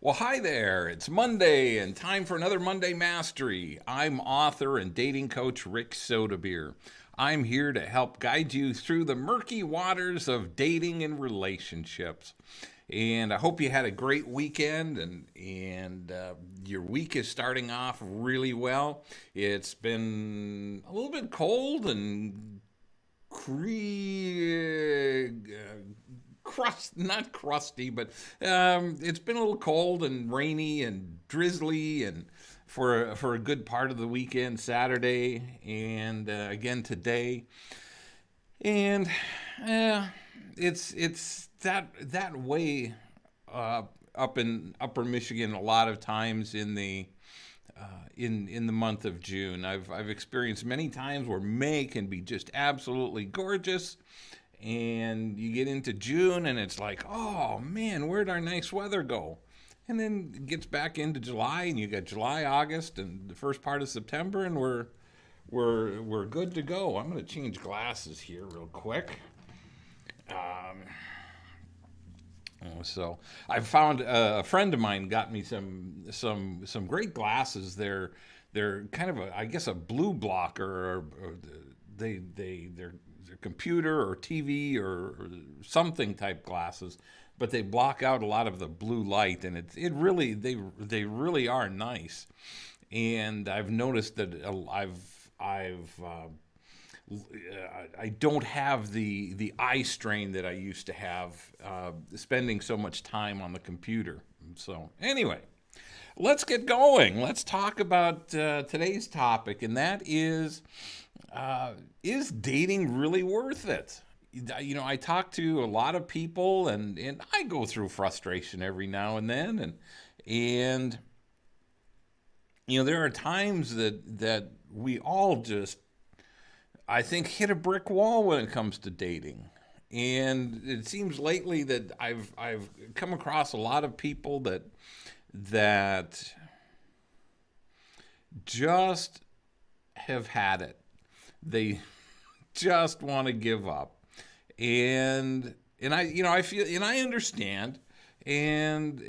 Well, hi there. It's Monday and time for another Monday Mastery. I'm author and dating coach Rick Sodabeer. I'm here to help guide you through the murky waters of dating and relationships. And I hope you had a great weekend and your week is starting off really well. It's been a little bit cold and not crusty, but it's been a little cold and rainy and drizzly, and for a good part of the weekend, Saturday and again today, and uh, it's that way up in Upper Michigan a lot of times in the month of June. I've experienced many times where May can be just absolutely gorgeous, and you get into June and it's like, oh man, where'd our nice weather go? And then it gets back into July, and you got July, August, and the first part of September, and we're good to go. I'm going to change glasses here real quick. Um, so I found a friend of mine got me some great glasses. They're kind of I guess a blue blocker, or they're computer or TV or something type glasses, but they block out a lot of the blue light, and it really they really are nice. And I've noticed that I don't have the eye strain that I used to have, spending so much time on the computer. So anyway, let's get going. Let's talk about today's topic, and that is dating really worth it? You know, I talk to a lot of people, and I go through frustration every now and then, and you know, there are times that we all just, I think, hit a brick wall when it comes to dating. And it seems lately that I've come across a lot of people that just have had it. They just want to give up. And I feel, and I understand. And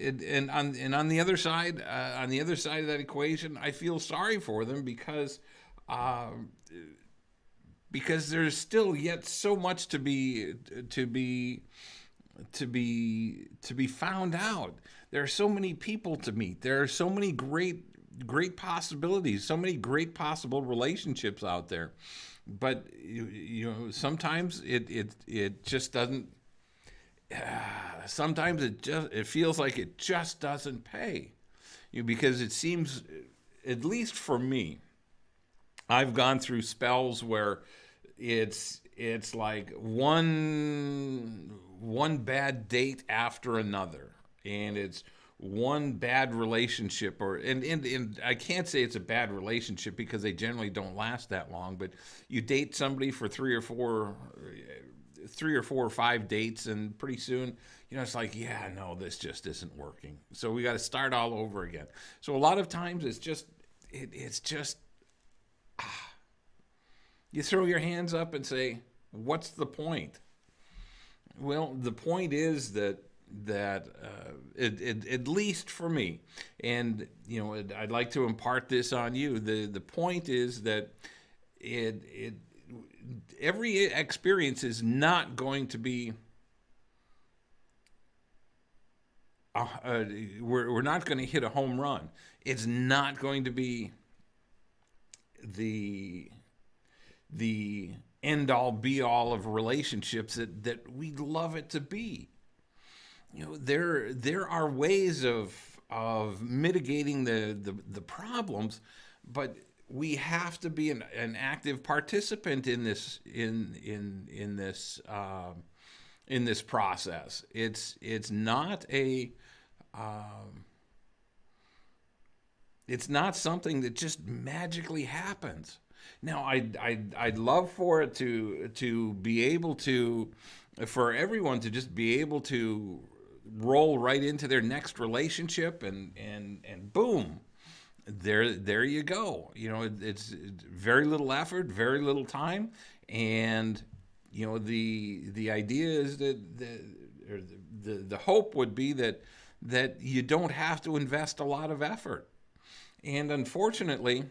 on the other side, of that equation, I feel sorry for them uh, because there's still yet so much to be found out. There are so many people to meet. There are so many great possibilities, so many great possible relationships out there. But sometimes it just doesn't. Sometimes it feels like it just doesn't pay. Because it seems, at least for me, I've gone through spells where it's like one bad date after another, and it's one bad relationship, and I can't say it's a bad relationship because they generally don't last that long, but you date somebody for three or four or five dates, and pretty soon, it's like, yeah, no, this just isn't working, so we got to start all over again. So a lot of times it's just you throw your hands up and say, what's the point? Well, the point is that at least for me, and I'd like to impart this on you. The point is that it every experience is not going to be. We're not going to hit a home run. It's not going to be the end all be all of relationships that we'd love it to be. There are ways of mitigating the problems, but we have to be an active participant in this process. It's not it's not something that just magically happens. Now, I'd love for it to be able to, for everyone to just be able to roll right into their next relationship, and boom, there you go. It's very little effort, very little time, and the idea is that the hope would be that that you don't have to invest a lot of effort. And unfortunately,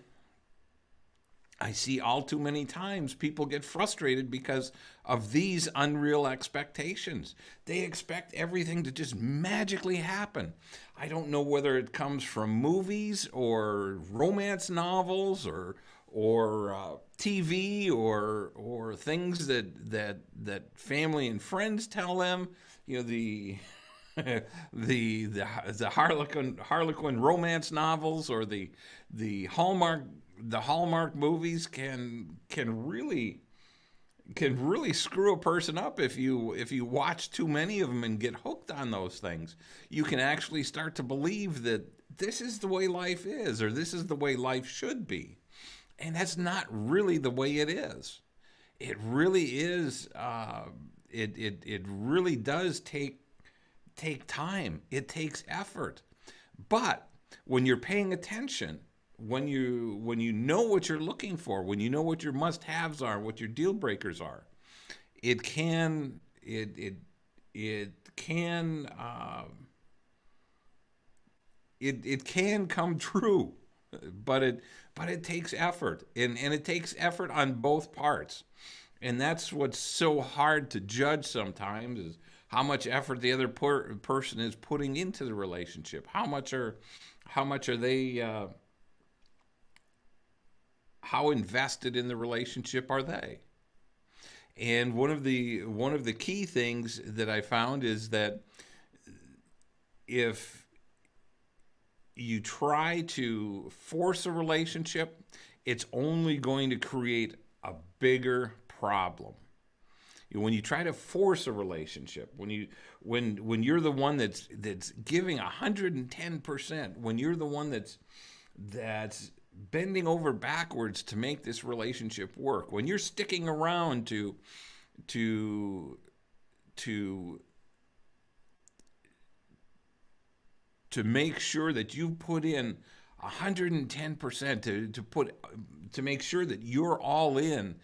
I see all too many times people get frustrated because of these unreal expectations. They expect everything to just magically happen. I don't know whether it comes from movies or romance novels or TV or things that family and friends tell them. You know, the Harlequin romance novels or the Hallmark movies can really screw a person up if you watch too many of them and get hooked on those things. You can actually start to believe that this is the way life is, or this is the way life should be, and that's not really the way it is. It really is. It really does take time. It takes effort. But when you're paying attention, when you know what you're looking for, when you know what your must-haves are, what your deal breakers are, it can come true. But it takes effort, and it takes effort on both parts. And that's what's so hard to judge sometimes, is how much effort the other person is putting into the relationship. How much are they how invested in the relationship are they? And one of the key things that I found is that if you try to force a relationship, it's only going to create a bigger problem. When you try to force a relationship, when you're the one that's giving 110%, when you're the one that's bending over backwards to make this relationship work, when you're sticking around to make sure that you put in 110% to make sure that you're all in,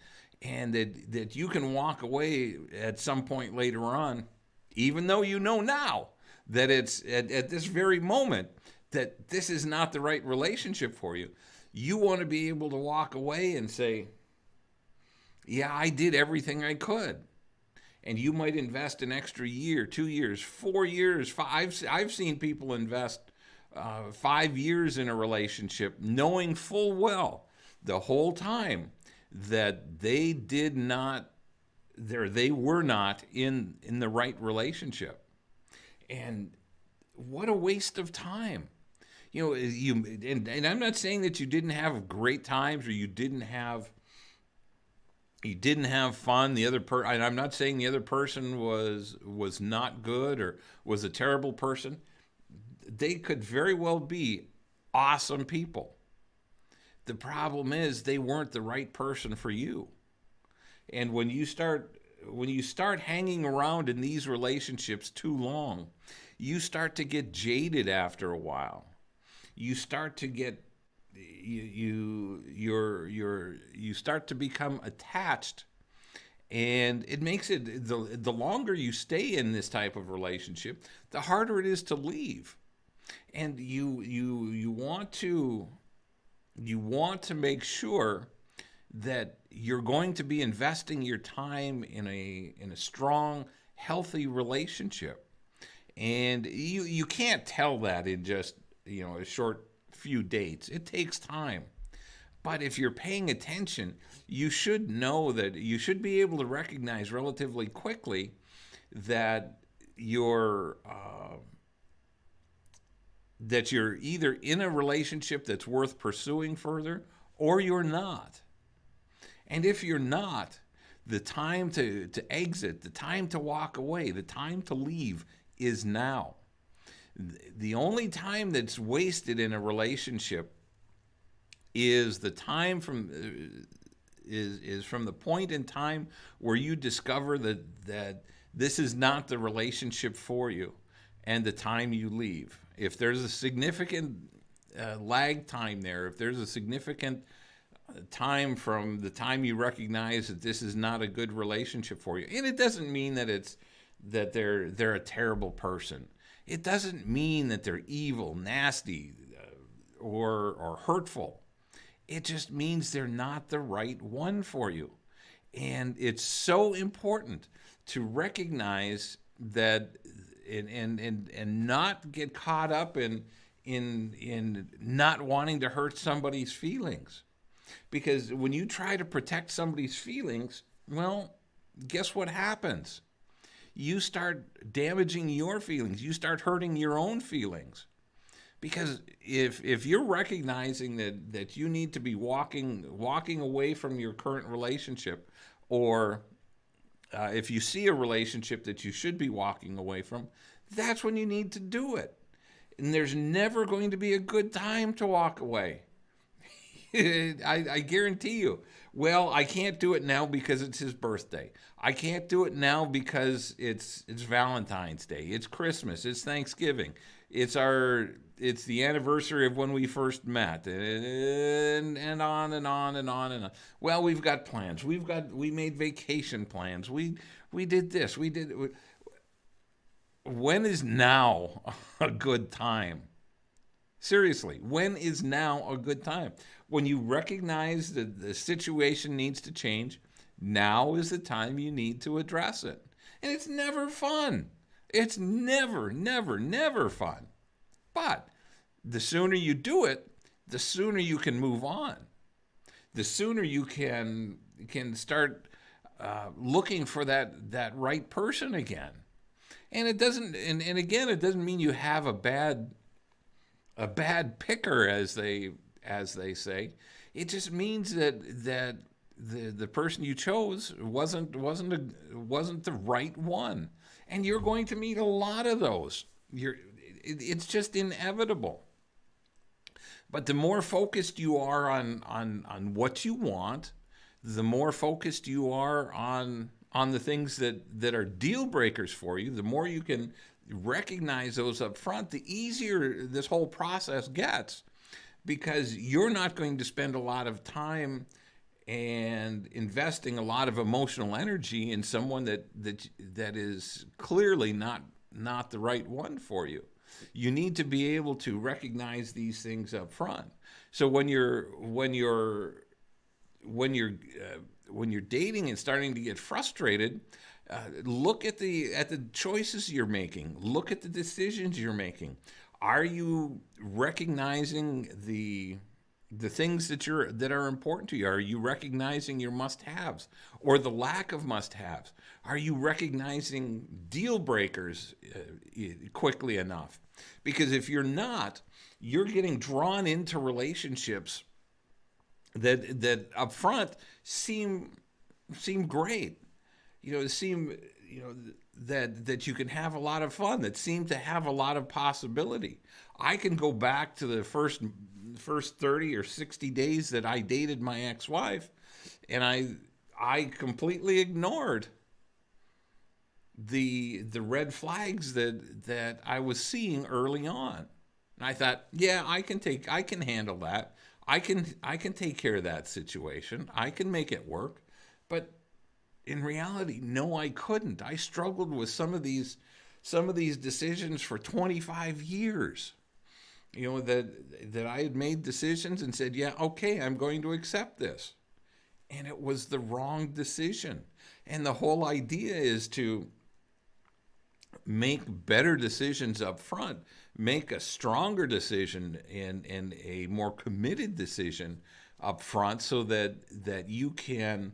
and that you can walk away at some point later on, even though you know now that it's at this very moment that this is not the right relationship for you. You want to be able to walk away and say, yeah, I did everything I could. And you might invest an extra year, 2 years, 4 years. I've seen people invest 5 years in a relationship, knowing full well the whole time that they were not in the right relationship. And what a waste of time. You know, and I'm not saying that you didn't have great times or you didn't have fun. And I'm not saying the other person was not good or was a terrible person. They could very well be awesome people. The problem is they weren't the right person for you. And when you start hanging around in these relationships too long, you start to get jaded after a while. You start to get you start to become attached, and it makes it the longer you stay in this type of relationship, the harder it is to leave. And you want to make sure that you're going to be investing your time in a strong, healthy relationship. And you can't tell that in just, a short few dates. It takes time. But if you're paying attention, you should know that you should be able to recognize relatively quickly that you're either in a relationship that's worth pursuing further, or you're not. And if you're not, the time to exit, the time to walk away, the time to leave is now. The only time that's wasted in a relationship is the time from the point in time where you discover that this is not the relationship for you, and the time you leave. If there's a significant lag time there, if there's a significant time from the time you recognize that this is not a good relationship for you, and it doesn't mean that that they're a terrible person. It doesn't mean that they're evil, nasty, or hurtful. It just means they're not the right one for you. And it's so important to recognize that and not get caught up in not wanting to hurt somebody's feelings. Because when you try to protect somebody's feelings, well, guess what happens? You start damaging your feelings. You start hurting your own feelings. Because if you're recognizing that you need to be walking away from your current relationship, or if you see a relationship that you should be walking away from, that's when you need to do it. And there's never going to be a good time to walk away. I guarantee you. Well, I can't do it now because it's his birthday. I can't do it now because it's Valentine's Day. It's Christmas. It's Thanksgiving. It's the anniversary of when we first met, and on and on and on and on. Well, we've got plans. We made vacation plans. We did this. We did. When is now a good time? Seriously, when is now a good time? When you recognize that the situation needs to change, now is the time you need to address it. And it's never fun. It's never, never, never fun. But the sooner you do it, the sooner you can move on. The sooner you can start looking for that right person again. And it doesn't. And again, it doesn't mean you have a bad picker, as they say. It just means that the person you chose wasn't the right one, and you're going to meet a lot of those. It's just inevitable. But the more focused you are on what you want, the more focused you are on the things that are deal breakers for you, the more you can recognize those up front, the easier this whole process gets, because you're not going to spend a lot of time and investing a lot of emotional energy in someone that is clearly not the right one for you. You need to be able to recognize these things up front. So when you're dating and starting to get frustrated, look at the choices you're making. Look at the decisions you're making. Are you recognizing the things that are important to you? Are you recognizing your must-haves or the lack of must-haves? Are you recognizing deal breakers quickly enough? Because if you're not, you're getting drawn into relationships that up front seem great. That you can have a lot of fun, that seem to have a lot of possibility. I can go back to the first 30 or 60 days that I dated my ex-wife, and I completely ignored the red flags that I was seeing early on. And I thought, yeah, I can handle that. I can take care of that situation. I can make it work. But in reality, no, I couldn't. I struggled with some of these decisions for 25 years. That I had made decisions and said, yeah, okay, I'm going to accept this. And it was the wrong decision. And the whole idea is to make better decisions up front, make a stronger decision and a more committed decision up front, so that you can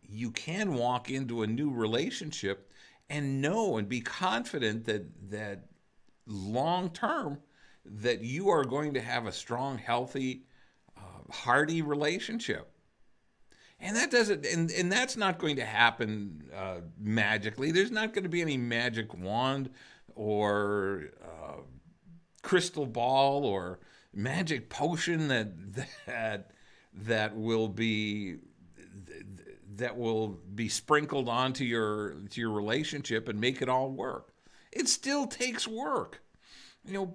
you can walk into a new relationship and know and be confident that long term that you are going to have a strong, healthy, hearty relationship. And that doesn't, and that's not going to happen magically. There's not going to be any magic wand or crystal ball or magic potion that will be sprinkled onto your relationship and make it all work. It still takes work.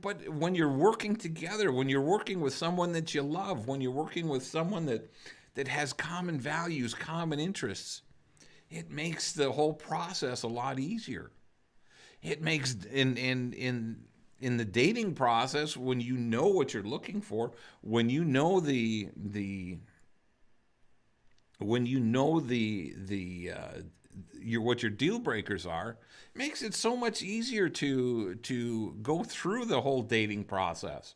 But when you're working together, when you're working with someone that you love, when you're working with someone that has common values, common interests, it makes the whole process a lot easier. It makes in the dating process, when you know what you're looking for, when you know the when you know your what your deal breakers are, it makes it so much easier to go through the whole dating process.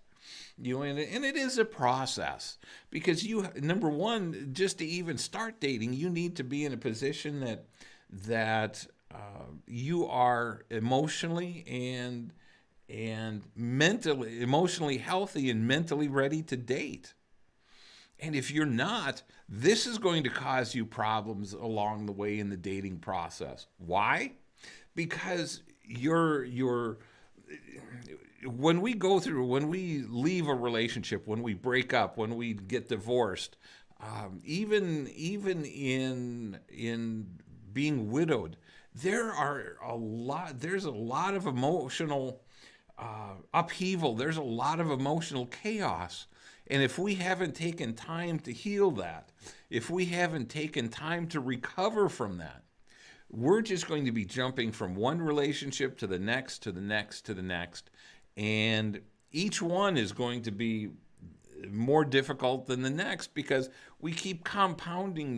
And it is a process, because you, number one, just to even start dating, you need to be in a position that you are emotionally and emotionally healthy and mentally ready to date. And if you're not, this is going to cause you problems along the way in the dating process. Why? Because when we leave a relationship, when we break up, when we get divorced, even in being widowed, there's a lot of emotional upheaval. There's a lot of emotional chaos. And if we haven't taken time to heal that, if we haven't taken time to recover from that, we're just going to be jumping from one relationship to the next, to the next, to the next. And each one is going to be more difficult than the next, because we keep compounding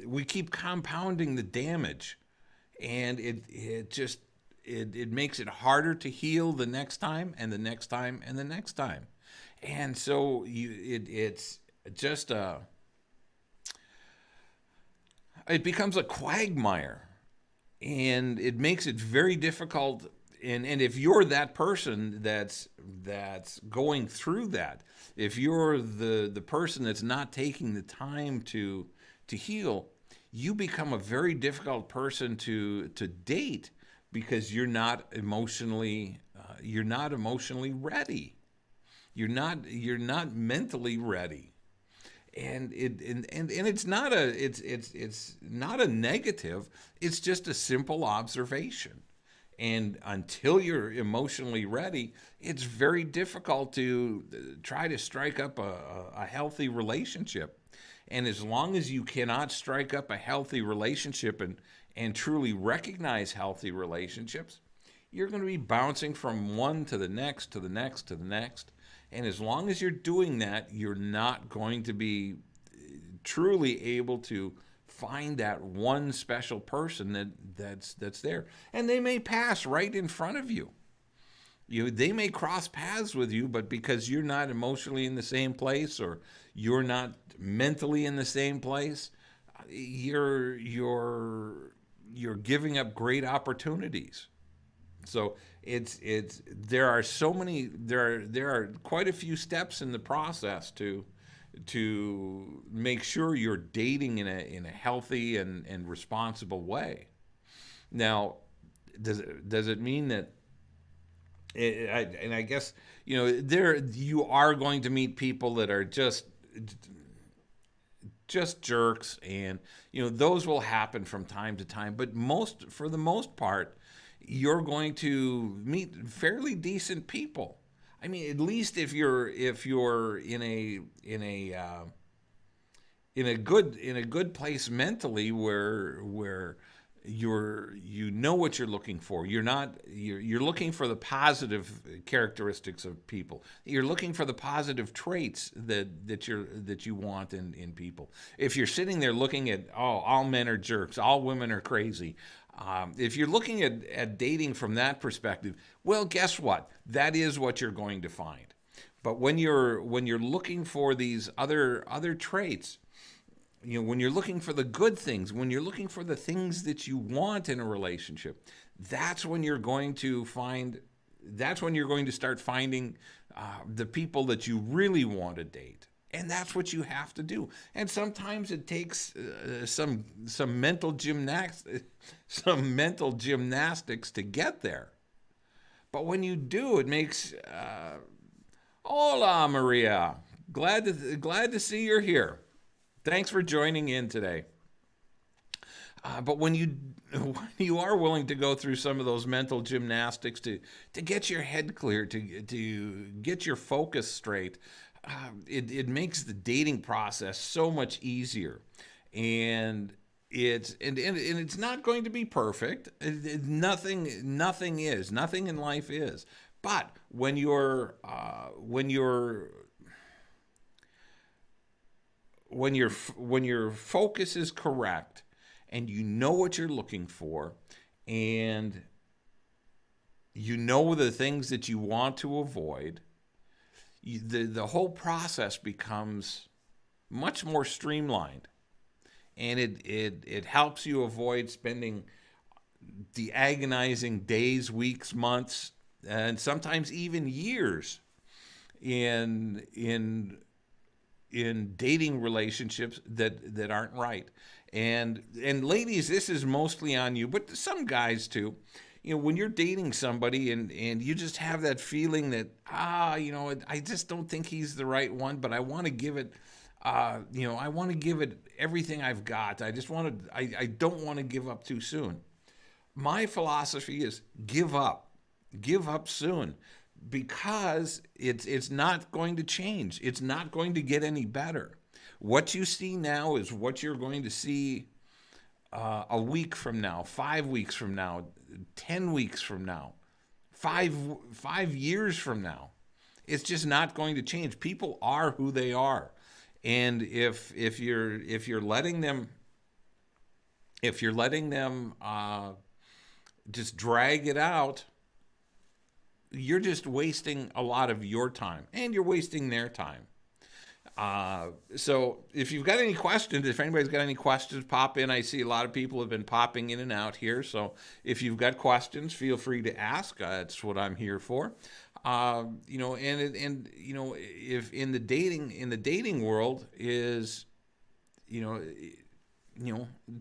we keep compounding the damage. And it makes it harder to heal the next time, and the next time, and the next time. And so it's just it becomes a quagmire, and it makes it very difficult. And if you're that person that's going through that, if you're the person that's not taking the time to heal, you become a very difficult person to date, because you're not emotionally ready. You're not mentally ready. And it's not a negative. It's just a simple observation. And until you're emotionally ready, it's very difficult to try to strike up a healthy relationship. And as long as you cannot strike up a healthy relationship and truly recognize healthy relationships, you're going to be bouncing from one to the next, to the next, to the next. And as long as you're doing that, you're not going to be truly able to find that one special person that's there. And they may pass right in front of you. They may cross paths with you, but because you're not emotionally in the same place, or you're not mentally in the same place, you're giving up great opportunities. So there are quite a few steps in the process to make sure you're dating in a healthy and responsible way. Now, does it mean that? And I guess you are going to meet people that are just jerks, and those will happen from time to time. But for the most part, you're going to meet fairly decent people. I mean, at least if you're in a good place mentally, where you know what you're looking for. You're looking for the positive characteristics of people. You're looking for the positive traits that you want in people. If you're sitting there looking at, all men are jerks, all women are crazy, if you're looking at dating from that perspective, well, guess what? That is what you're going to find. But when you're looking for these other traits, when you're looking for the good things, when you're looking for the things that you want in a relationship, that's when you're going to start finding the people that you really want to date. And that's what you have to do. And sometimes it takes some mental gymnastics to get there. But when you do, it makes hola, Maria. Glad to see you're here. Thanks for joining in today. But when you are willing to go through some of those mental gymnastics to get your head clear, to get your focus straight, it makes the dating process so much easier, and it's not going to be perfect. Nothing in life is. But when your focus is correct, and you know what you're looking for, and you know the things that you want to avoid, the whole process becomes much more streamlined, and it helps you avoid spending the agonizing days, weeks, months, and sometimes even years in dating relationships that aren't right. And ladies, this is mostly on you, but some guys too. When you're dating somebody and you just have that feeling that I just don't think he's the right one, but I want to give it I want to give it everything I've got. I don't want to give up too soon. My philosophy is give up. Give up soon, because it's not going to change. It's not going to get any better. What you see now is what you're going to see a week from now, 5 weeks from now, 10 weeks from now, 5 years from now. It's just not going to change. People are who they are, and if you're letting them just drag it out, you're just wasting a lot of your time, and you're wasting their time. So if you've got any questions, if anybody's got any questions, pop in. I see a lot of people have been popping in and out here. So if you've got questions, feel free to ask. That's what I'm here for. If in the dating world is,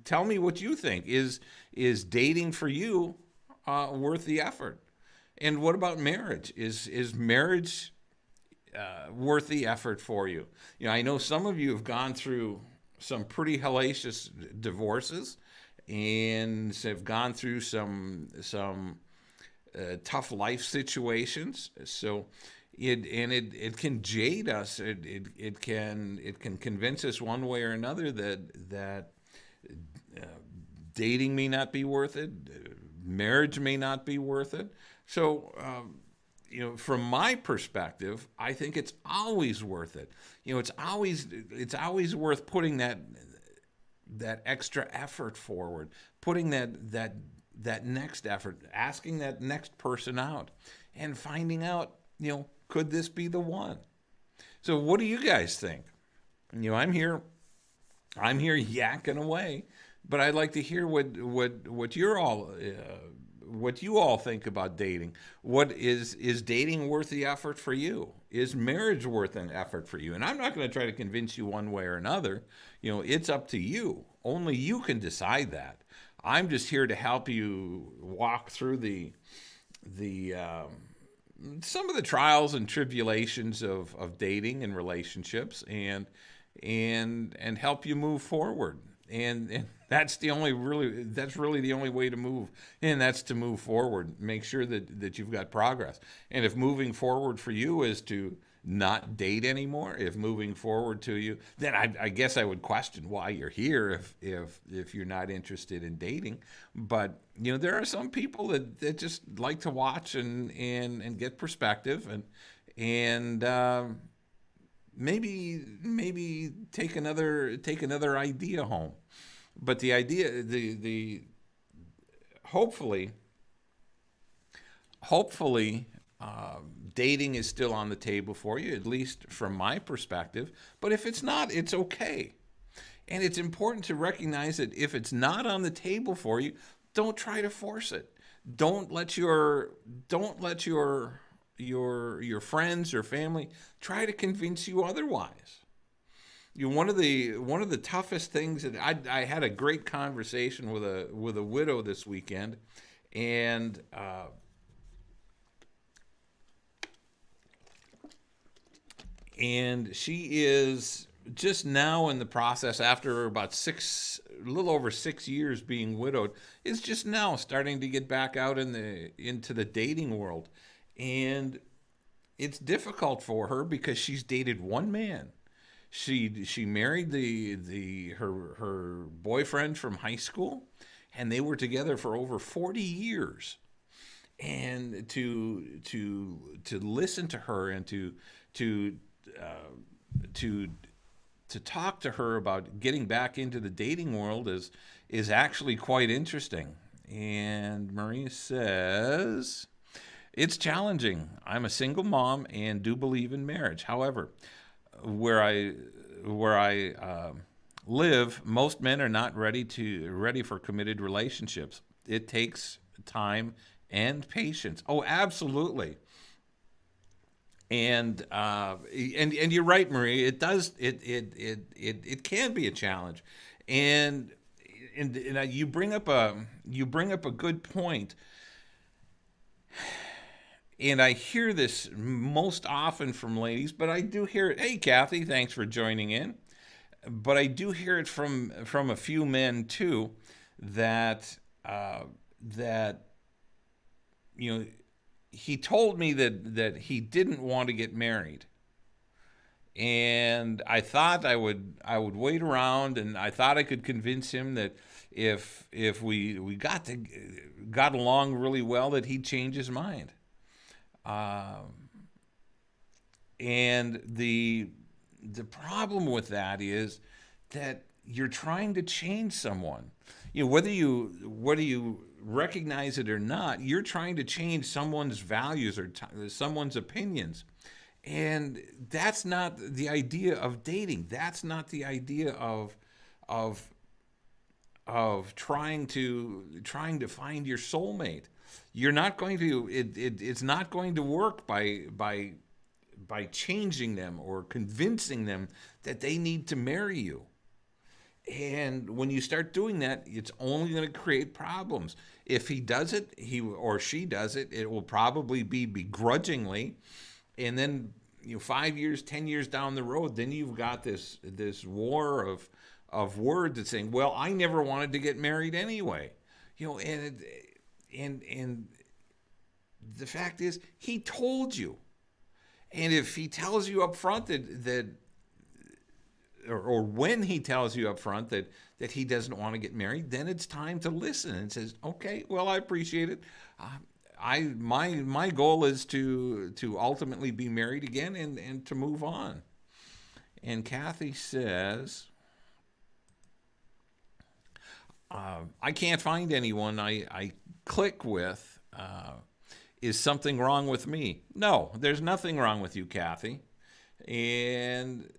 tell me what you think. Is dating for you worth the effort? And what about marriage? Is marriage worth the effort for you? I know some of you have gone through some pretty hellacious divorces, and have gone through some tough life situations. So it can jade us. It can convince us one way or another that dating may not be worth it. Marriage may not be worth it. So, from my perspective, I think it's always worth it. It's always worth putting that extra effort forward, putting that next effort, asking that next person out, and finding out, could this be the one? So, what do you guys think? I'm here yakking away, but I'd like to hear what you're all. What you all think about dating. What is dating worth the effort for you? Is marriage worth an effort for you? And I'm not going to try to convince you one way or another. It's up to you. Only you can decide that. I'm just here to help you walk through the some of the trials and tribulations of dating and relationships, and help you move forward. And that's really the only way to move, and that's to move forward. Make sure that you've got progress. And if moving forward for you is to not date anymore, if moving forward to you, then I guess I would question why you're here if you're not interested in dating. But there are some people that just like to watch and get perspective, and maybe take another idea home. But the idea, hopefully, dating is still on the table for you, at least from my perspective. But if it's not, it's okay. And it's important to recognize that if it's not on the table for you, don't try to force it. Don't let your friends or family try to convince you otherwise. One of the toughest things that I had a great conversation with a widow this weekend, and she is just now in the process, after about a little over 6 years being widowed, is just now starting to get back out into the dating world. And it's difficult for her because she's dated one man. She married her boyfriend from high school, and they were together for over 40 years. And to listen to her and to to to talk to her about getting back into the dating world is actually quite interesting. And Marie says, it's challenging. I'm a single mom and do believe in marriage. However, where I live, most men are not ready for committed relationships. It takes time and patience. Oh, absolutely. And you're right, Marie. It does. It can be a challenge, and you bring up a good point. And I hear this most often from ladies, but I do hear it. Hey, Kathy, thanks for joining in. But I do hear it from a few men too, that that you know he told me that he didn't want to get married, and I thought I would wait around, and I thought I could convince him that if we got along really well, that he'd change his mind. And the problem with that is that you're trying to change someone. Whether you recognize it or not, you're trying to change someone's values or someone's opinions. And that's not the idea of dating. That's not the idea of trying to find your soulmate. You're not going to it's not going to work by changing them or convincing them that they need to marry you. And when you start doing that, it's only going to create problems. If he does it, he or she does it, it will probably be begrudgingly. And then 5 years, 10 years down the road, then you've got this war of words that's saying, well, I never wanted to get married anyway. And the fact is, he told you. And if he tells you up front that or when he tells you up front that he doesn't want to get married, then it's time to listen and says, okay, well, I appreciate it. My goal is to ultimately be married again and to move on. And Kathy says, I can't find anyone I click with. Is something wrong with me? No, there's nothing wrong with you, Kathy. And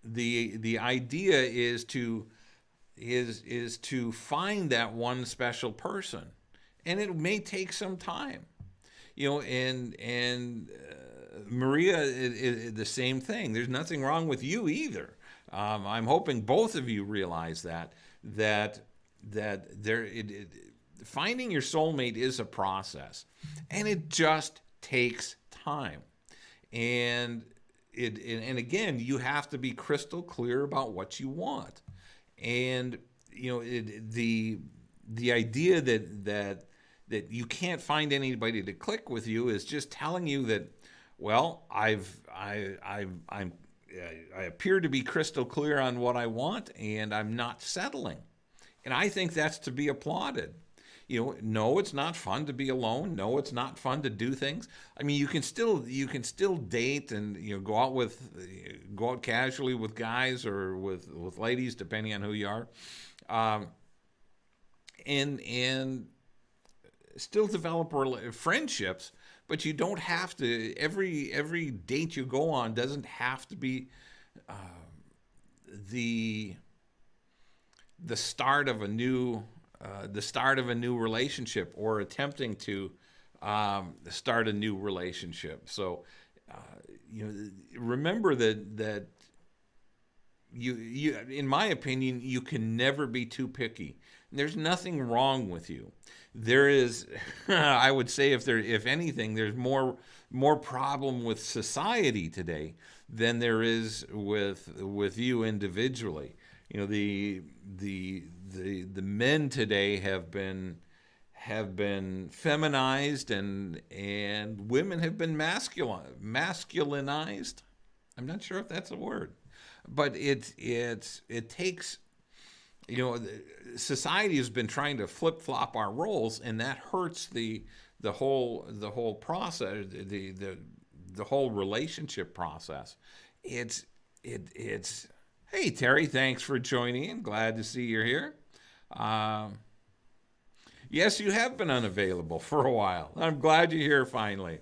the idea is to find that one special person, and it may take some time. And Maria is the same thing. There's nothing wrong with you either. I'm hoping both of you realize that finding your soulmate is a process, and it just takes time. And again, you have to be crystal clear about what you want. And the idea that you can't find anybody to click with you is just telling you that, well, I appear to be crystal clear on what I want, and I'm not settling. And I think that's to be applauded. No, it's not fun to be alone. No, it's not fun to do things. I mean, you can still date and go out casually with guys or with ladies, depending on who you are, and still develop friendships. But you don't have to. Every date you go on doesn't have to be the start of a new relationship or attempting to start a new relationship. So, remember that you, in my opinion, you can never be too picky. There's nothing wrong with you. There is, I would say, if anything, there's more problem with society today than there is with you individually. The men today have have been feminized, and women have been masculinized. I'm not sure if that's a word, but it takes, society has been trying to flip flop our roles, and that hurts the whole process, the whole relationship process. It's Hey Terry, thanks for joining in. Glad to see you're here. Yes, you have been unavailable for a while. I'm glad you're here finally.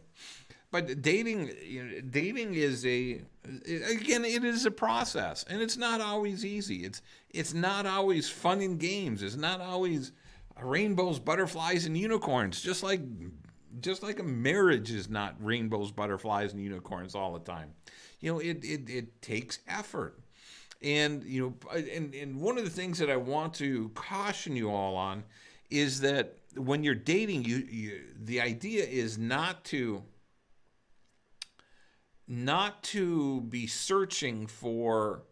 But dating is it is a process, and it's not always easy. It's not always fun and games. It's not always rainbows, butterflies, and unicorns. Just like a marriage is not rainbows, butterflies, and unicorns all the time. It takes effort. And and one of the things that I want to caution you all on is that when you're dating, the idea is not to be searching for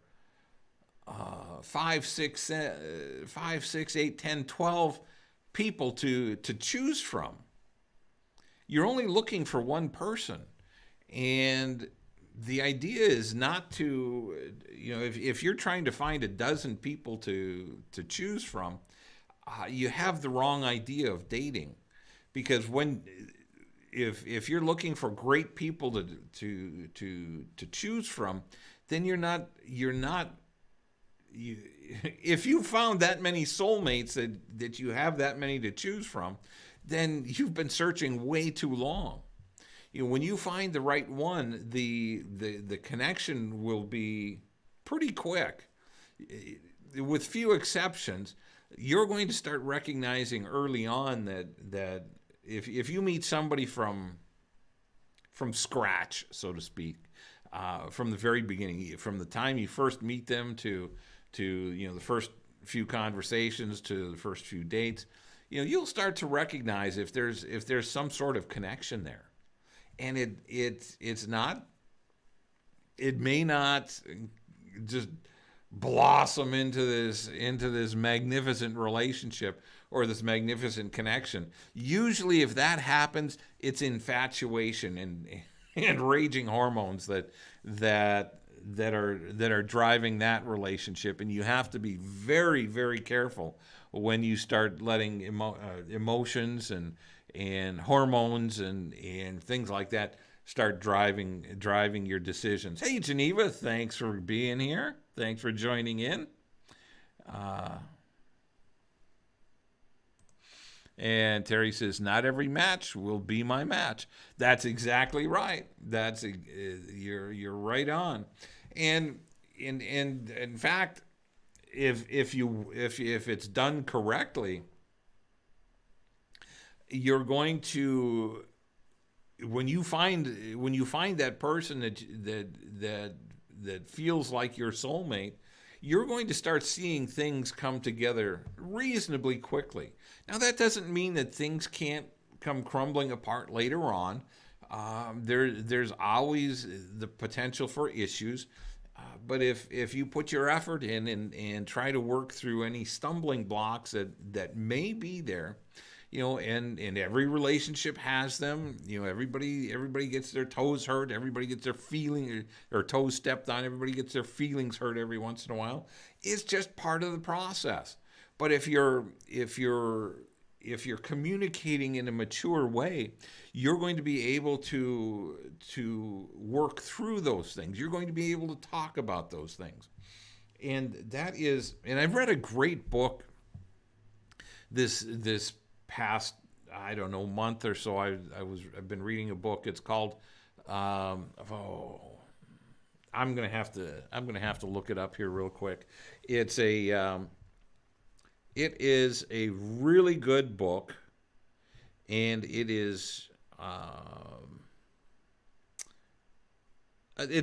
5, 6, 8, 10, 12 people to choose from. You're only looking for one person, and the idea is not to, if you're trying to find a dozen people to choose from, you have the wrong idea of dating. Because if you're looking for great people to choose from, then if you found that many soulmates that you have that many to choose from, then you've been searching way too long. When you find the right one, the connection will be pretty quick. With few exceptions, you're going to start recognizing early on that if you meet somebody from scratch, so to speak, from the very beginning, from the time you first meet them to the first few conversations to the first few dates, you'll start to recognize if there's some sort of connection there. And it may not just blossom into this magnificent relationship or this magnificent connection. Usually, if that happens, it's infatuation and raging hormones that are driving that relationship. And you have to be very, very careful when you start letting emotions and hormones and things like that start driving your decisions. Hey, Geneva, thanks for being here. Thanks for joining in. And Terry says, not every match will be my match. That's exactly right. You're right on. And in fact, if it's done correctly, you're going to, when you find that person that feels like your soulmate, you're going to start seeing things come together reasonably quickly. Now, that doesn't mean that things can't come crumbling apart later on. There's always the potential for issues. But if you put your effort in and try to work through any stumbling blocks that may be there, and every relationship has them. Everybody gets their toes hurt. Everybody gets their or toes stepped on. Everybody gets their feelings hurt every once in a while. It's just part of the process. But if you're communicating in a mature way, you're going to be able to work through those things. You're going to be able to talk about those things. And I've read a great book this past, I don't know, month or so. I've been reading a book. It's called I'm gonna have to look it up here real quick. It is a really good book, and it's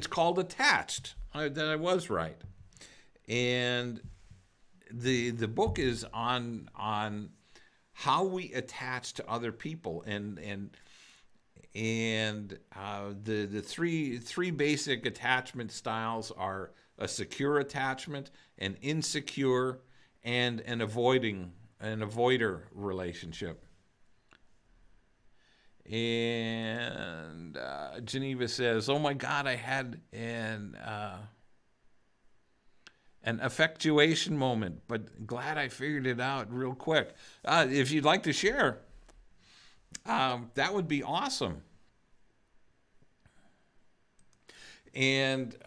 called Attached. I was right. And the book is on how we attach to other people, and the three basic attachment styles are a secure attachment, an insecure, and an avoider relationship. And Geneva says, "Oh my God, I had an effectuation moment, but glad I figured it out real quick." If you'd like to share, that would be awesome. And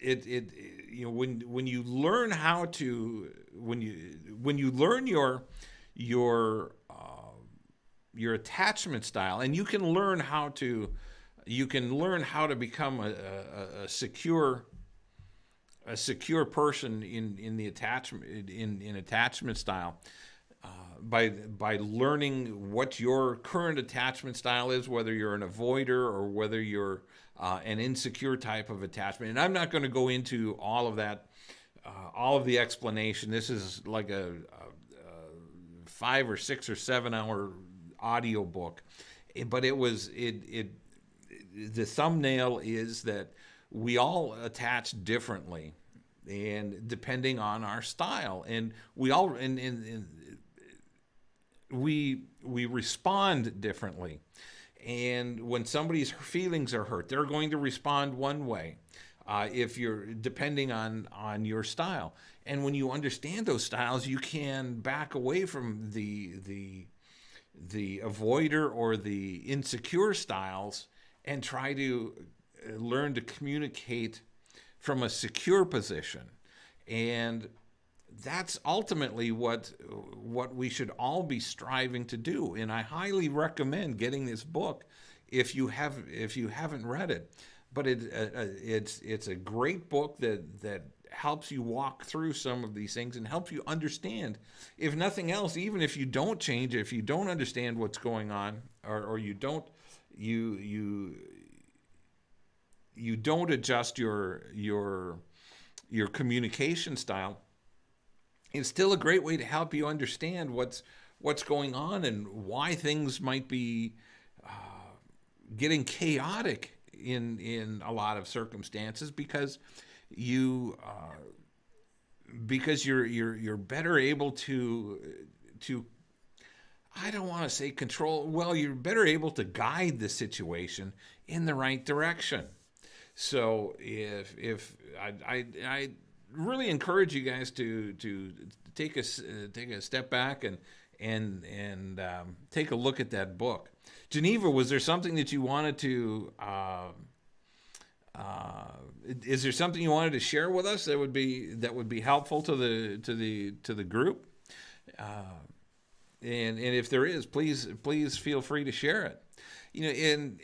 when you learn how to when you learn your attachment style, and you can learn how to become a secure person in the attachment in attachment style, by learning what your current attachment style is, whether you're an avoider or whether you're an insecure type of attachment. And I'm not going to go into all of that, all of the explanation. This is like a 5 or 6 or 7 hour audio book, but the thumbnail is that we all attach differently, and depending on our style, and we all we respond differently. And when somebody's feelings are hurt, they're going to respond one way, if you're depending on your style. And when you understand those styles, you can back away from the avoider or the insecure styles and try to learn to communicate from a secure position. And that's ultimately what we should all be striving to do. And I highly recommend getting this book if you haven't read it. But it's a great book that helps you walk through some of these things and helps you understand, if nothing else, even if you don't change, if you don't understand what's going on, or you don't adjust your communication style, it's still a great way to help you understand what's going on and why things might be getting chaotic in a lot of circumstances, because you're better able to I don't want to say control. Well, you're better able to guide the situation in the right direction. So if I really encourage you guys to take a step back and take a look at that book. Geneva, was there something that you wanted to? Is there something you wanted to share with us that would be helpful to the group? And if there is, please feel free to share it. And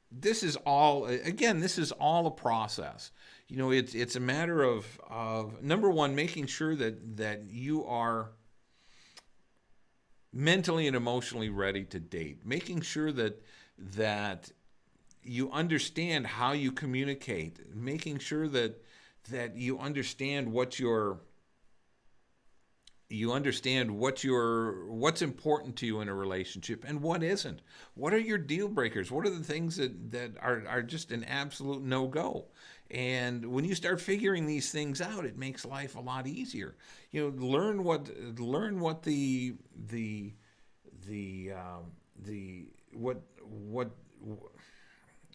this is all a process. It's a matter of number one, making sure that you are mentally and emotionally ready to date, making sure that you understand how you communicate, making sure that you understand what's important to you in a relationship and what isn't. What are your deal breakers? What are the things that are just an absolute no-go? And when you start figuring these things out, it makes life a lot easier. Learn what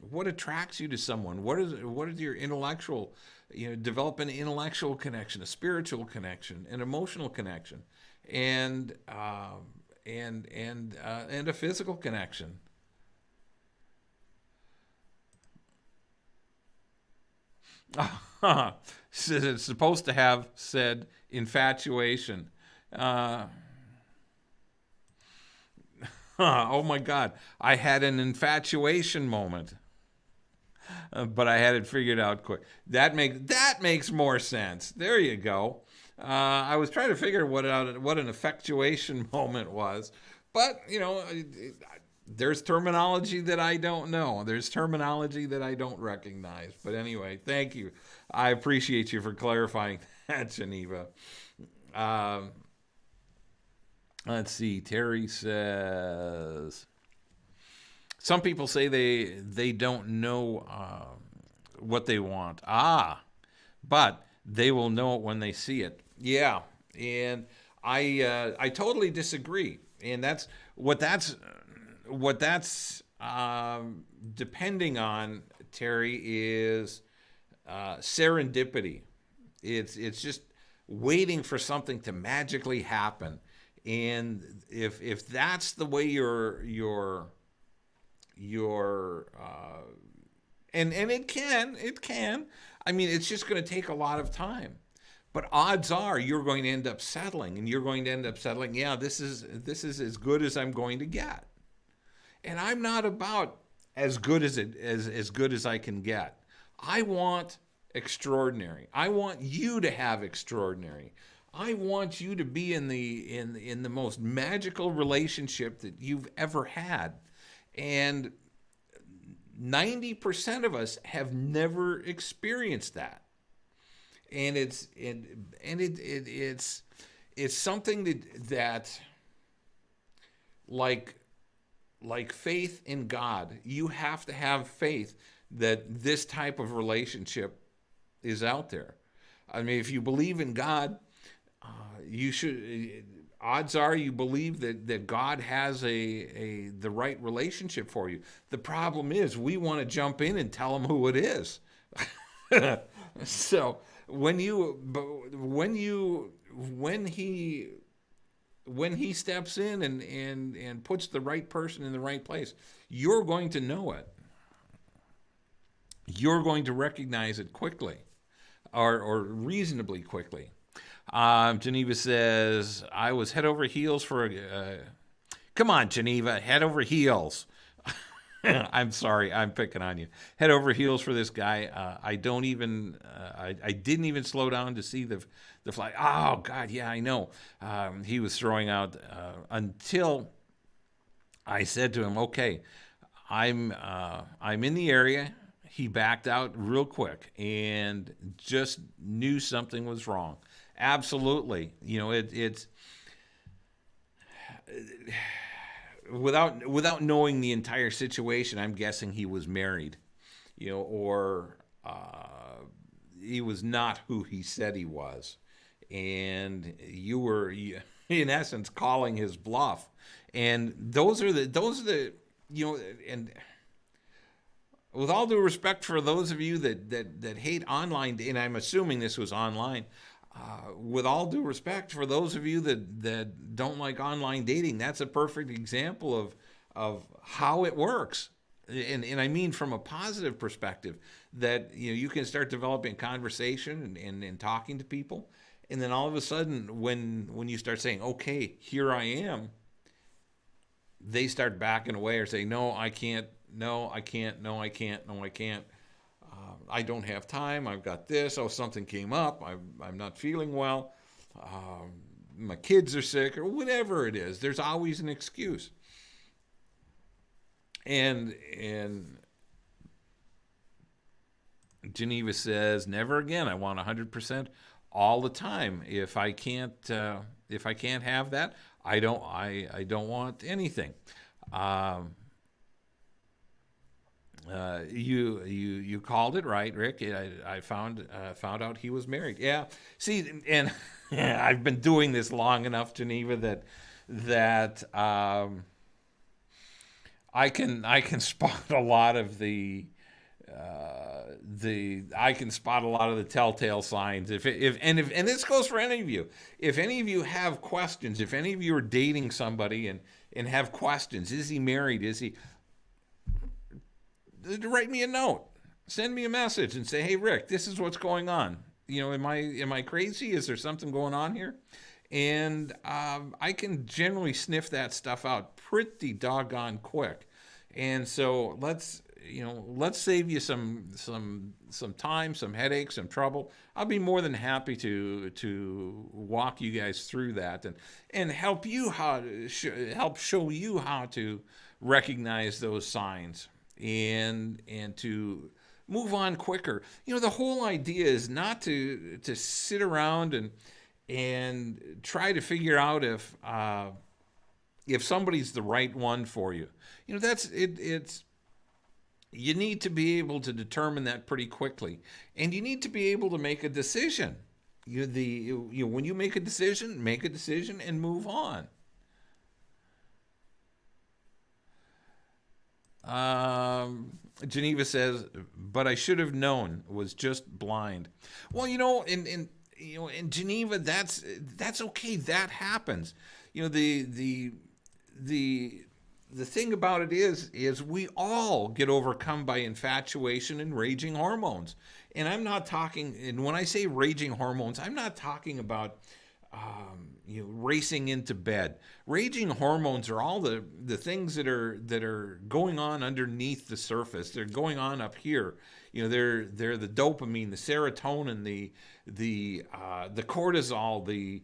what attracts you to someone. What is your intellectual, develop an intellectual connection, a spiritual connection, an emotional connection, and a physical connection. It's supposed to have said infatuation. Oh my God, I had an infatuation moment, but I had it figured out quick. That makes more sense. There you go. I was trying to figure what an infatuation moment was, but there's terminology that I don't know. There's terminology that I don't recognize. But anyway, thank you. I appreciate you for clarifying that, Geneva. Let's see. Terry says, some people say they don't know what they want. But they will know it when they see it. Yeah. And I totally disagree, and that's depending on, Terry, is serendipity. It's just waiting for something to magically happen, and if that's the way your and it can. I mean, it's just going to take a lot of time. But odds are you're going to end up settling, and you're going to end up settling. Yeah, this is as good as I'm going to get, and I'm not about as good as good as I can get. I want extraordinary. I want you to have extraordinary. I want you to be in the most magical relationship that you've ever had, and 90% of us have never experienced that. And it's something that like faith in God. You have to have faith that this type of relationship is out there. I mean, if you believe in God, you should. Odds are you believe that God has the right relationship for you. The problem is we want to jump in and tell him who it is. So when he steps in and puts the right person in the right place, you're going to know it. You're going to recognize it quickly, or reasonably quickly. Geneva says, I was head over heels for come on, Geneva, head over heels. I'm sorry, I'm picking on you. Head over heels for this guy. I didn't even slow down to see the flag. Oh God, yeah, I know. He was throwing out until I said to him, "Okay, I'm in the area." He backed out real quick and just knew something was wrong. Absolutely, it's. Without knowing the entire situation, I'm guessing he was married, or he was not who he said he was, and you were, in essence, calling his bluff. And those are the and with all due respect for those of you that hate online, and I'm assuming this was online. With all due respect for those of you that don't like online dating, that's a perfect example of how it works. And I mean from a positive perspective, that you can start developing conversation and talking to people, and then all of a sudden when you start saying, okay, here I am, they start backing away or saying, no, I can't, no, I can't, no, I can't, no, I can't. I don't have time. I've got this. Oh, something came up. I'm not feeling well. My kids are sick, or whatever it is. There's always an excuse. And Geneva says, never again. I want 100% all the time. If I can't have that, I don't want anything. You called it right, Rick. I found out he was married. Yeah. See, and I've been doing this long enough, Geneva, that I can spot a lot of the telltale signs. If this goes for any of you. If any of you have questions, if any of you are dating somebody and have questions, is he married? Is he? Write me a note, send me a message, and say, "Hey, Rick, this is what's going on. Am I crazy? Is there something going on here?" And I can generally sniff that stuff out pretty doggone quick. And so let's save you some time, some headaches, some trouble. I'll be more than happy to walk you guys through that and help you help show you how to recognize those signs. And to move on quicker. The whole idea is not to sit around and try to figure out if somebody's the right one for you. That's it. You need to be able to determine that pretty quickly, and you need to be able to make a decision. when you make a decision and move on. Geneva says, but I should have known, was just blind. Well, in Geneva, that's okay. That happens. You know, the the thing about it is we all get overcome by infatuation and raging hormones. And I'm not talking, and when I say raging hormones, I'm not talking about racing into bed. Raging hormones are all the things that are going on underneath the surface. They're going on up here. They're the dopamine, the serotonin, the cortisol, the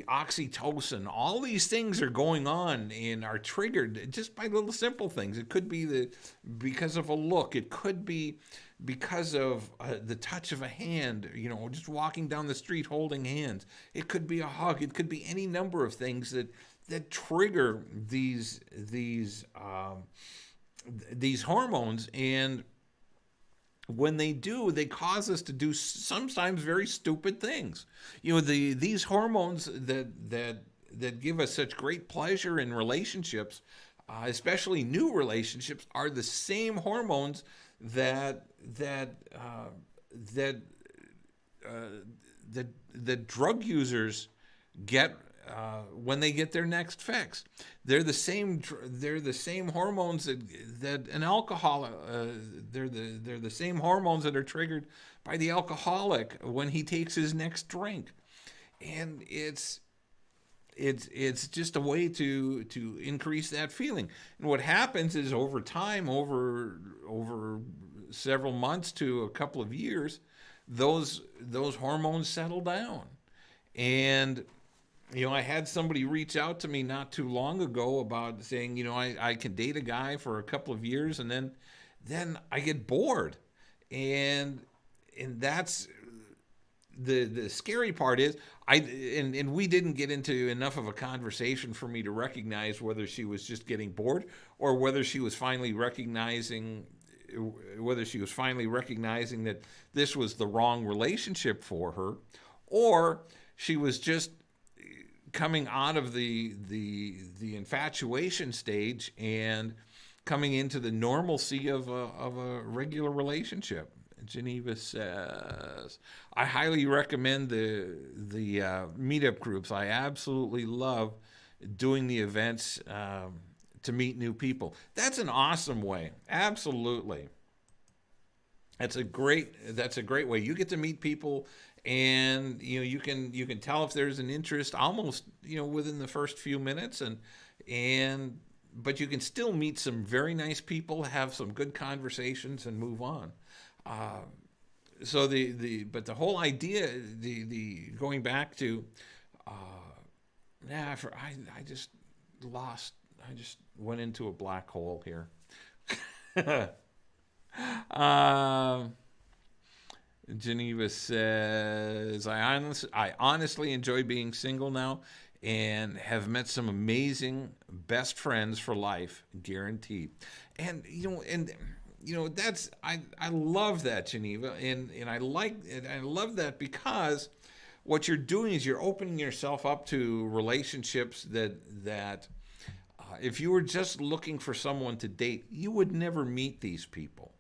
oxytocin. All these things are going on and are triggered just by little simple things. It could be because of a look. It could be because of the touch of a hand, just walking down the street holding hands. It could be a hug. It could be any number of things that trigger these hormones. And when they do, they cause us to do sometimes very stupid things. These hormones that give us such great pleasure in relationships, especially new relationships, are the same hormones that drug users get when they get their next fix. They're the same hormones that an alcoholic. They're the same hormones that are triggered by the alcoholic when he takes his next drink, and it's just a way to increase that feeling. And what happens is over time, over several months to a couple of years, those hormones settle down. And I had somebody reach out to me not too long ago about saying, I can date a guy for a couple of years and then I get bored. And that's the scary part is and we didn't get into enough of a conversation for me to recognize whether she was just getting bored or whether she was finally recognizing that this was the wrong relationship for her, or she was just coming out of the infatuation stage and coming into the normalcy of a regular relationship. Geneva says, I highly recommend the meetup groups. I absolutely love doing the events to meet new people. That's an awesome way. Absolutely. That's a great way. You get to meet people, and you can tell if there's an interest almost within the first few minutes, but you can still meet some very nice people, have some good conversations, and move on. So but the whole idea, the going back to, I just went into a black hole here. Geneva says, I honestly enjoy being single now and have met some amazing best friends for life, guaranteed. And that's I love that, Geneva, and I like it. I love that because what you're doing is you're opening yourself up to relationships that if you were just looking for someone to date, you would never meet these people.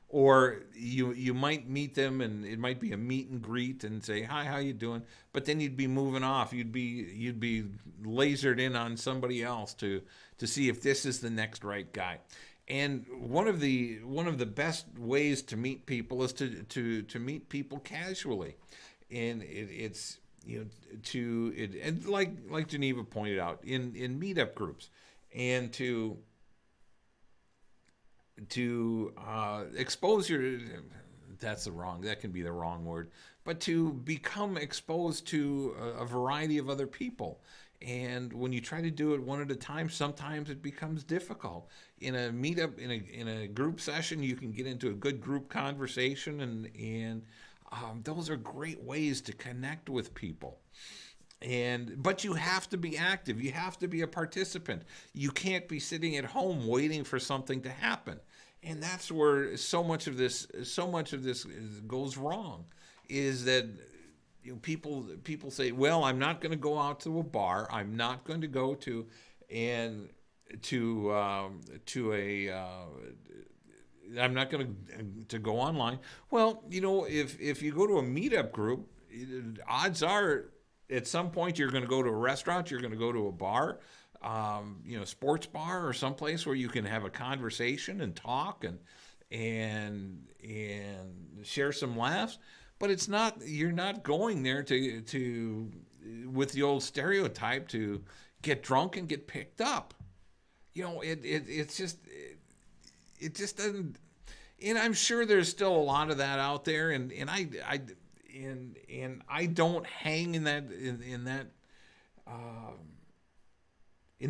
Or you might meet them and it might be a meet and greet and say, hi, how you doing? But then you'd be moving off. You'd be lasered in on somebody else to see if this is the next right guy. And one of the best ways to meet people is to meet people casually. And and like Geneva pointed out, in meetup groups, and to expose that can be the wrong word, but to become exposed to a variety of other people. And when you try to do it one at a time, sometimes it becomes difficult. In a meetup, in a group session, you can get into a good group conversation, and those are great ways to connect with people. But you have to be active. You have to be a participant. You can't be sitting at home waiting for something to happen. And that's where so much of this goes wrong, is that people say, well, I'm not going to go out to a bar. I'm not going to go to and to a I'm not going to go online. Well, if you go to a meetup group, odds are at some point you're going to go to a restaurant, you're going to go to a bar, sports bar or someplace where you can have a conversation and talk and share some laughs. But you're not going there to with the old stereotype to get drunk and get picked up. It just doesn't. And I'm sure there's still a lot of that out there, and I don't hang in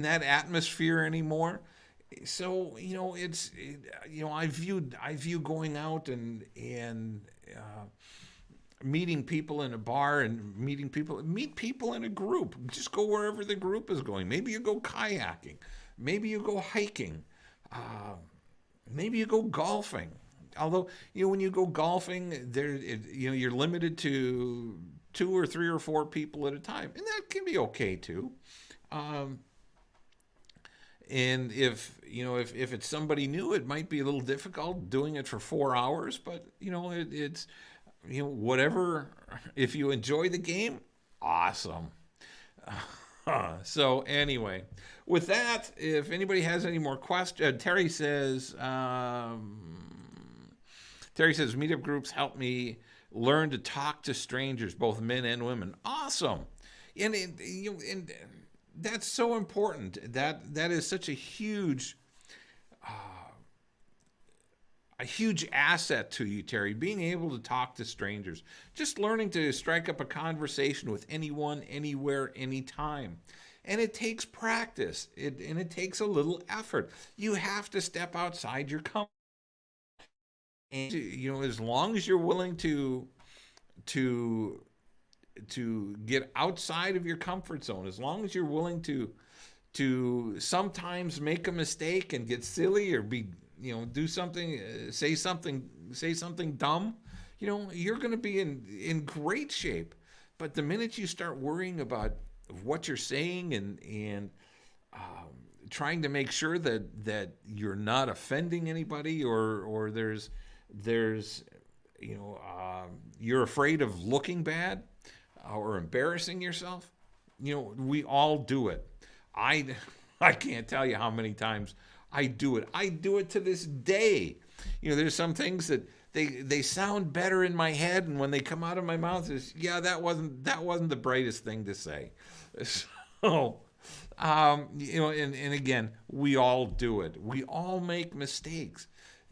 that atmosphere anymore. So I view going out and meeting people in a bar and meet people in a group. Just go wherever the group is going. Maybe you go kayaking, maybe you go hiking, maybe you go golfing. Although when you go golfing, you're limited to 2 or 3 or 4 people at a time, and that can be okay too. And if it's somebody new, it might be a little difficult doing it for 4 hours. But it's whatever. If you enjoy the game, awesome. So anyway, with that, if anybody has any more questions, Terry says meetup groups help me learn to talk to strangers, both men and women. Awesome, and that's so important. That is such a huge asset to you, Terry, being able to talk to strangers, just learning to strike up a conversation with anyone, anywhere, anytime. And it takes practice, and it takes a little effort. You have to step outside your comfort. And as long as you're willing to get outside of your comfort zone, as long as you're willing to sometimes make a mistake and get silly or do something, say something dumb, you're going to be in great shape. But the minute you start worrying about what you're saying and trying to make sure that you're not offending anybody or you're afraid of looking bad or embarrassing yourself, we all do it. I can't tell you how many times I do it. I do it to this day. There's some things that they sound better in my head, and when they come out of my mouth, that wasn't the brightest thing to say. So, and again, we all do it. We all make mistakes.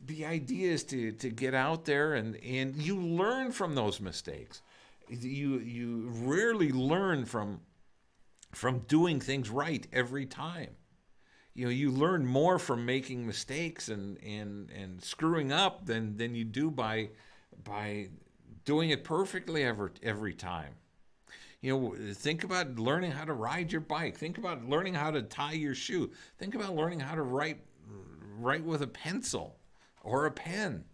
The idea is to get out there and you learn from those mistakes. You rarely learn from doing things right every time. You learn more from making mistakes and screwing up than you do by doing it perfectly every time. Think about learning how to ride your bike. Think about learning how to tie your shoe. Think about learning how to write with a pencil or a pen.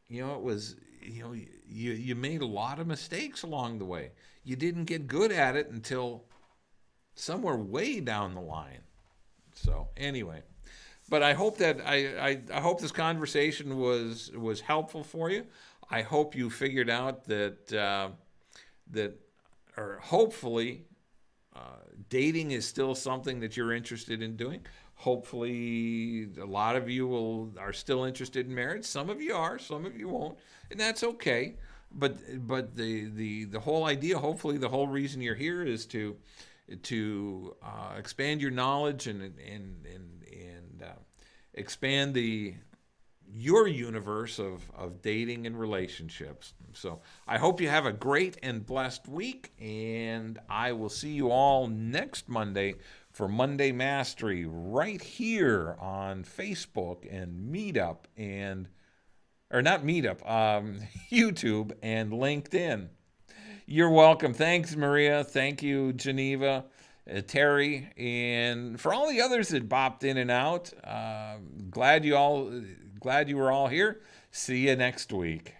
It was you made a lot of mistakes along the way. You didn't get good at it until somewhere way down the line. So anyway, but I hope that I hope this conversation was helpful for you. I hope you figured out that or hopefully dating is still something that you're interested in doing. Hopefully a lot of you are still interested in marriage. Some of you are, some of you won't, and that's okay. But the whole idea, hopefully the whole reason you're here is to expand your knowledge and expand your universe of dating and relationships. So I hope you have a great and blessed week, and I will see you all next Monday for Monday Mastery right here on Facebook and Meetup YouTube and LinkedIn. You're welcome. Thanks, Maria. Thank you, Geneva, Terry, and for all the others that bopped in and out. Glad you were all here. See you next week.